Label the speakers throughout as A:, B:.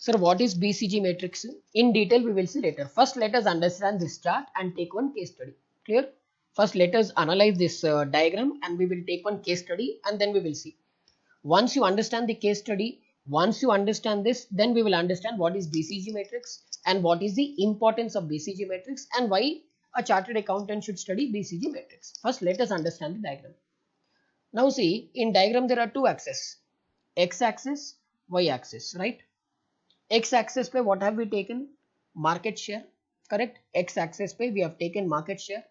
A: Sir, what is BCG matrix? In detail, we will see later. First, let us understand this chart and take one case study. Clear? First, let us analyze this diagram and we will take one case study and then we will see. Once you understand the case study, once you understand this, then we will understand what is BCG matrix and what is the importance of BCG matrix and why a chartered accountant should study BCG matrix. First, let us understand the diagram. Now see, in diagram there are two axes, x axis, y axis, right? X axis पे what have we taken? Market share, correct? X axis पे we have taken market share.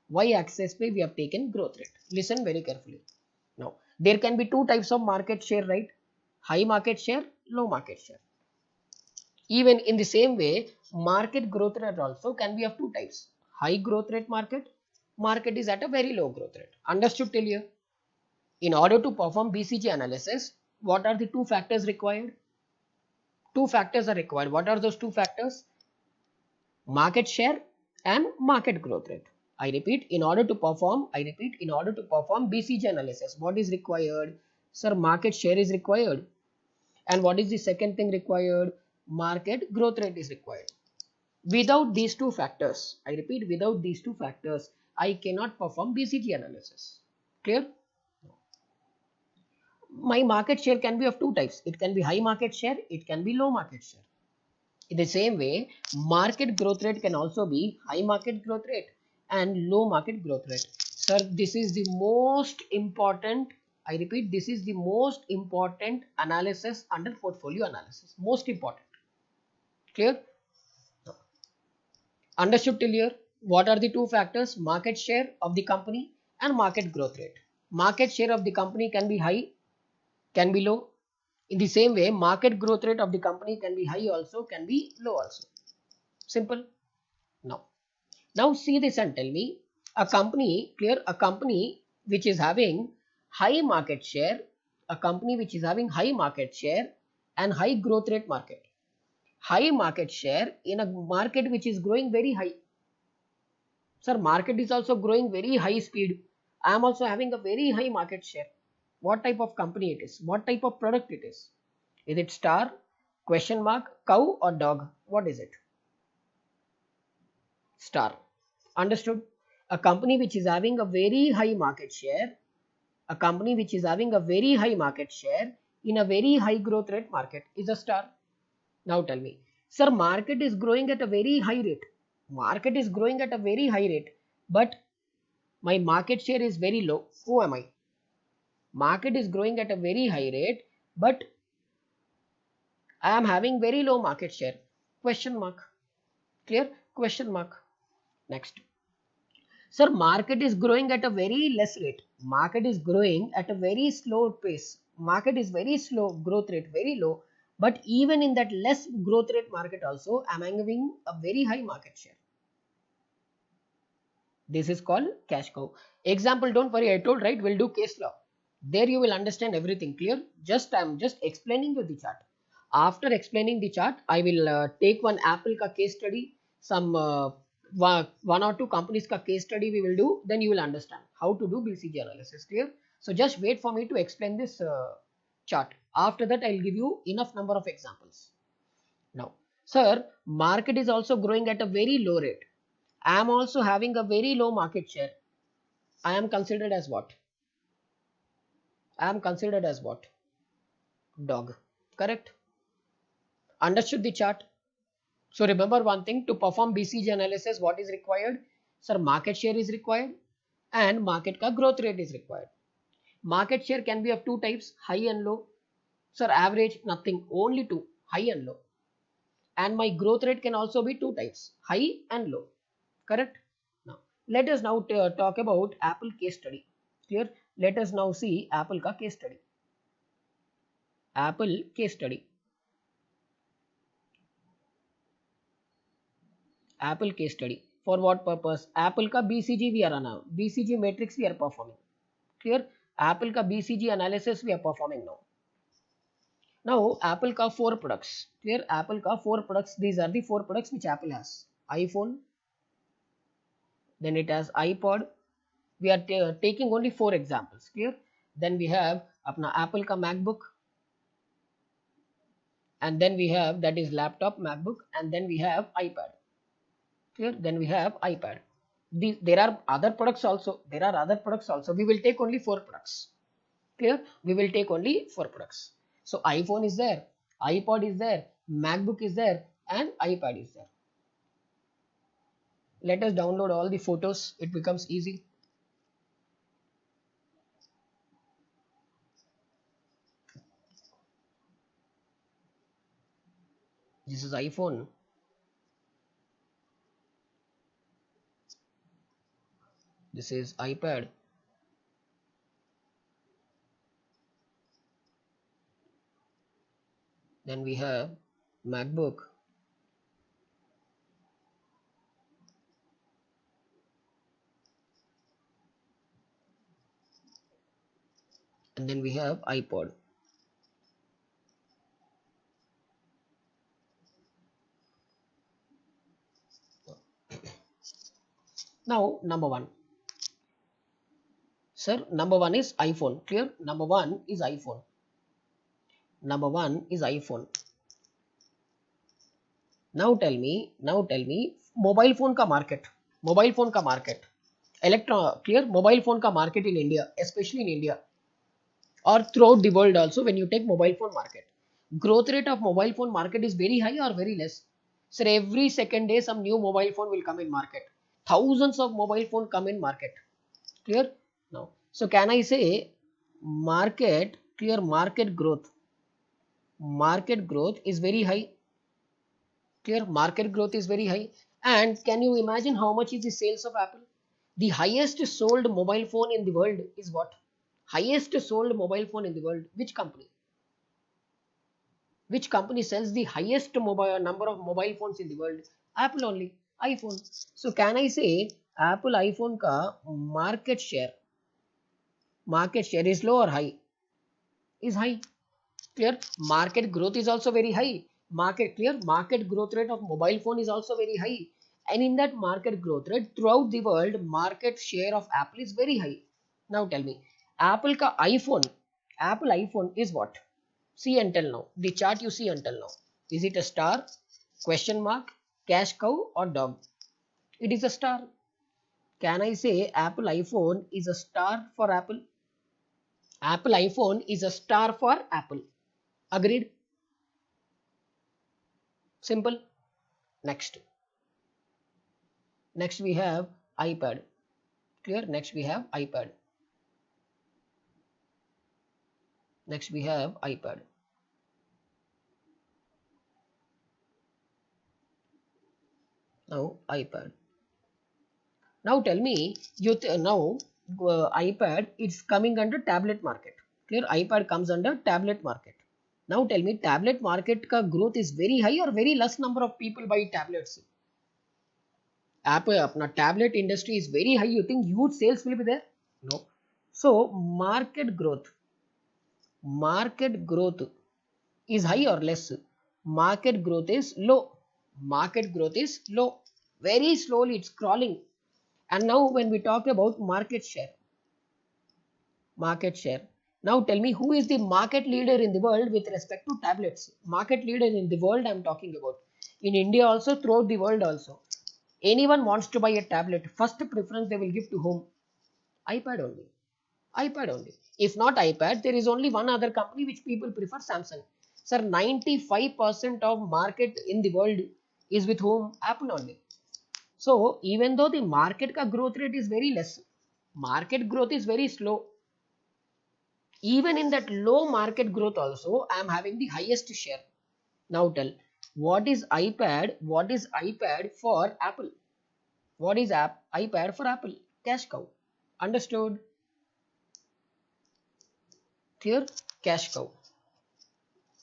A: Y axis पे we have taken growth rate. Listen very carefully. Now, there can be two types of market share, right? High market share, low market share. Even in the same way, market growth rate also can be of two types. High growth rate market, market is at a very low growth rate. Understood till here? In order to perform BCG analysis, what are the two factors required? Two factors are required. What are those two factors? Market share and market growth rate. I repeat, in order to perform BCG analysis, what is required? Sir, market share is required. And what is the second thing required? Market growth rate is required. Without these two factors, I repeat, without these two factors, I cannot perform BCG analysis. Clear? My market share can be of two types. It can be high market share, it can be low market share. In the same way, market growth rate can also be high market growth rate and low market growth rate. Sir, this is the most important, I repeat, this is the most important analysis under portfolio analysis. Most important. Clear? Understood till here? What are the two factors? Market share of the company and market growth rate. Market share of the company can be high, can be low. In the same way, market growth rate of the company can be high also, can be low also. Simple. Now see this and tell me, a company, clear, a company which is having high market share, a company which is having high market share and high growth rate market. High market share in a market which is growing very high. Sir, market is also growing very high speed. I am also having a very high market share. What type of company it is? What type of product it is? Is it star, question mark, cow or dog? What is it? Star. Understood? A company which is having a very high market share, a company which is having a very high market share in a very high growth rate market is a star. Now tell me, sir, market is growing at a very high rate. Market is growing at a very high rate, but my market share is very low. Who am I? Market is growing at a very high rate, but I am having very low market share. Question mark. Clear? Question mark. Next. Sir, market is growing at a very less rate. Market is growing at a very slow pace. Market is very slow, growth rate very low. But even in that less growth rate market also, I am having a very high market share. This is called cash cow. Example, don't worry, I told right, we'll do case law. There you will understand everything. Clear? I'm just explaining you the chart. After explaining the chart, I will take one Apple ka case study, some one or two companies ka case study we will do. Then you will understand how to do BCG analysis. Clear? So just wait for me to explain this chart. After that, I will give you enough number of examples. Now, sir, market is also growing at a very low rate. I am also having a very low market share. I am considered as what? I am considered as what? Dog. Correct? Understood the chart? So remember one thing, to perform BCG analysis, what is required? Sir, market share is required and market ka growth rate is required. Market share can be of two types, high and low. Sir, average, nothing, only two, high and low. And my growth rate can also be two types, high and low. Correct? Now, let us now talk about Apple case study. Clear? Let us now see Apple ka case study. Apple case study. Apple case study. For what purpose? Apple ka BCG we are now. BCG matrix we are performing. Clear? Apple ka BCG analysis we are performing now. Now, Apple ka 4 products. Clear? Apple ka 4 products. These are the 4 products which Apple has. iPhone. Then it has iPod. We are taking only 4 examples. Clear? Then we have apna Apple ka MacBook. and then we have that is laptop, MacBook, and then we have iPad. Clear? Then we have iPad. There are other products also. There are other products also. We will take only 4 products. Clear? We will take only 4 products. So iPhone is there, iPod is there, MacBook is there, and iPad is there. Let us download all the photos. It becomes easy. This is iPhone. This is iPad. Then we have MacBook. And then we have iPod. Now number one. Sir, number one is iPhone. Clear? Number one is iPhone. Number one is iPhone. Now tell me, mobile phone का market, clear? Mobile phone का market in India, especially in India or throughout the world also, when you take mobile phone market, growth rate of mobile phone market is very high or very less? Sir, every second day some new mobile phone will come in market. Thousands of mobile phone come in market. Clear? Now, so can I say market, clear, market growth is very high. Clear? Market growth is very high. And can you imagine how much is the sales of Apple? The highest sold mobile phone in the world is what? Highest sold mobile phone in the world. Which company? Which company sells the highest mobile number of mobile phones in the world? Apple only. iPhone. So can I say Apple iPhone ka market share is low or high? Is high. Clear? Market growth is also very high. Market growth rate of mobile phone is also very high. And in that market growth rate throughout the world, market share of Apple is very high. Now tell me, Apple iPhone is what? See until now. The chart you see until now. Is it a star, question mark, cash cow, or dog? It is a star. Can I say Apple iPhone is a star for Apple? Apple iPhone is a star for Apple. Agreed? Simple. Next we have iPad. Clear? Next we have iPad. Next we have iPad. Now iPad. Now tell me, iPad is coming under tablet market. Clear? iPad comes under tablet market. Now tell me, tablet market ka growth is very high or very less number of people buy tablets? Apple, apna tablet industry is very high. You think huge sales will be there? No. So market growth is high or less? Market growth is low. Very slowly it's crawling. And now when we talk about market share. Now tell me, who is the market leader in the world with respect to tablets? Market leader in the world I am talking about. In India also, throughout the world also. Anyone wants to buy a tablet, first preference they will give to whom? iPad only. If not iPad, there is only one other company which people prefer, Samsung. Sir, 95% of market in the world is with whom? Apple only. So even though the market ka growth rate is very less, market growth is very slow. Even in that low market growth also, I am having the highest share. Now tell, what is iPad? What is iPad for Apple? What is iPad for Apple? Cash cow. Understood? Clear? Cash cow.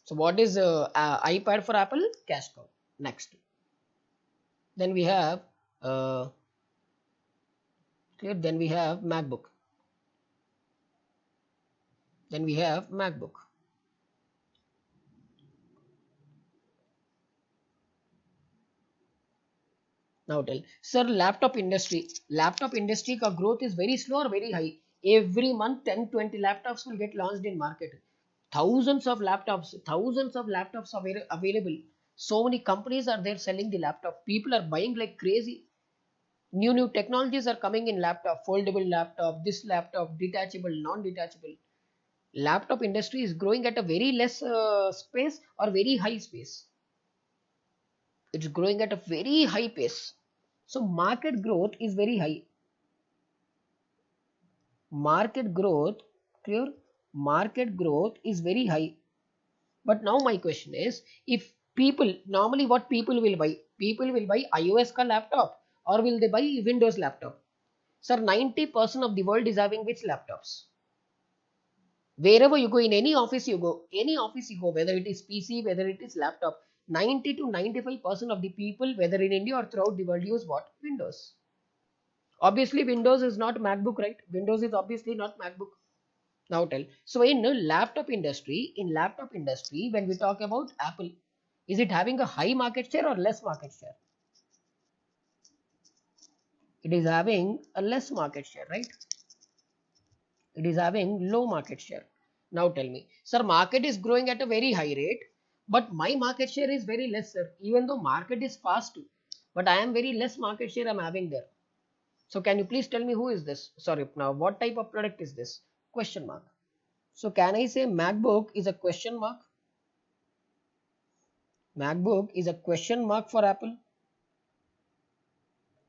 A: So what is iPad for Apple? Cash cow. Next. Then we have clear. Then we have MacBook. Now tell, sir, laptop industry ka growth is very slow or very high? Every month 10-20 laptops will get launched in market. thousands of laptops available. So many companies are there selling the laptop. People are buying like crazy. New technologies are coming in laptop, foldable laptop, this laptop, detachable, non-detachable. Laptop industry is growing at a very less space or very high space. It's growing at a very high pace. So market growth is very high. Market growth, clear? Market growth is very high. But now my question is, if people, normally what people will buy? People will buy iOS ka laptop or will they buy Windows laptop? Sir, 90% of the world is having which laptops? Wherever you go, in any office you go, whether it is PC, whether it is laptop, 90 to 95% of the people, whether in India or throughout the world, use what? Windows. Obviously, Windows is not MacBook, right? Windows is obviously not MacBook. Now tell. So in laptop industry, when we talk about Apple, is it having a high market share or less market share? It is having a less market share, right? It is having low market share. Now tell me, sir, market is growing at a very high rate, but my market share is very less, sir. Even though market is fast, but I am very less market share I'm having there. So can you please tell me who is this? Sorry, now what type of product is this? Question mark. So can I say MacBook is a question mark? MacBook is a question mark for Apple.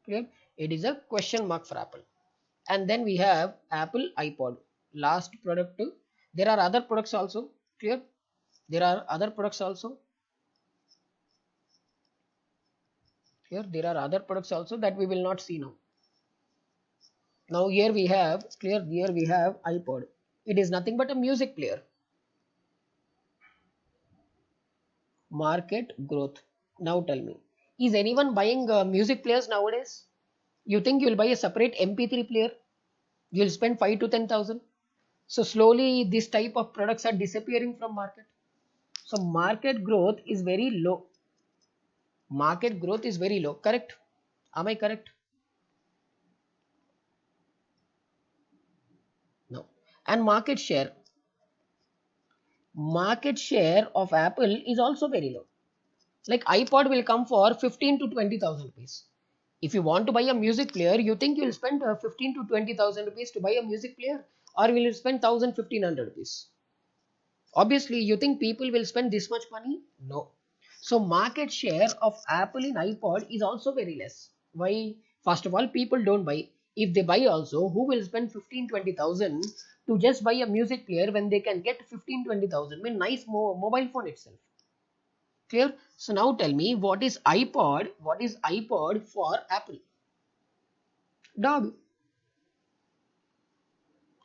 A: Clear? It is a question mark for Apple. And then we have Apple iPod. Last product. There are other products also. Clear? There are other products also. Here there are other products also that we will not see now. Now here we have, clear, here we have iPod. It is nothing but a music player. Market growth. Now tell me, is anyone buying music players nowadays? You think you will buy a separate MP3 player? You will spend 5 to 10,000. So slowly this type of products are disappearing from market. So market growth is very low. Market growth is very low. Correct? Am I correct? No. And market share. Market share of Apple is also very low. Like iPod will come for 15 to 20,000 rupees. If you want to buy a music player, you think you'll spend 15 to 20,000 rupees to buy a music player, or will you spend 1,000 to 1,500 rupees? Obviously, you think people will spend this much money? No. So market share of Apple in iPod is also very less. Why? First of all, people don't buy. If they buy also, who will spend 15 to 20,000 to just buy a music player when they can get 15 to 20,000? I mean, nice mobile phone itself. Clear? So now tell me, what is iPod? What is iPod for Apple? Dog.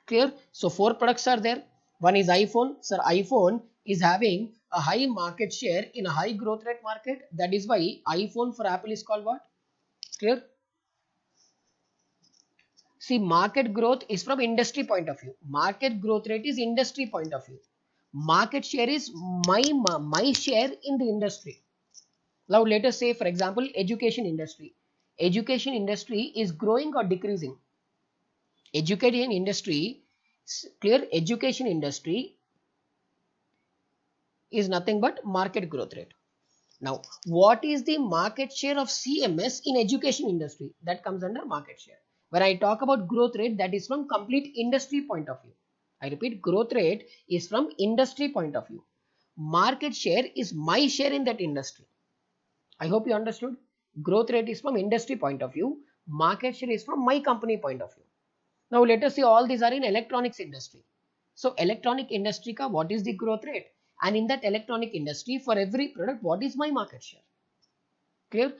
A: Clear? So four products are there. One is iPhone. Sir, iPhone is having a high market share in a high growth rate market. That is why iPhone for Apple is called what? Clear? See, market growth is from industry point of view. Market growth rate is industry point of view. Market share is my share in the industry. Now let us say, for example, education industry. Education industry is growing or decreasing? Education industry, clear, education industry is nothing but market growth rate. Now, what is the market share of CMS in education industry? That comes under market share. When I talk about growth rate, that is from complete industry point of view. I repeat, growth rate is from industry point of view. Market share is my share in that industry. I hope you understood. Growth rate is from industry point of view. Market share is from my company point of view. Now let us see, all these are in electronics industry. So electronic industry ka what is the growth rate? And in that electronic industry, for every product, what is my market share? Clear?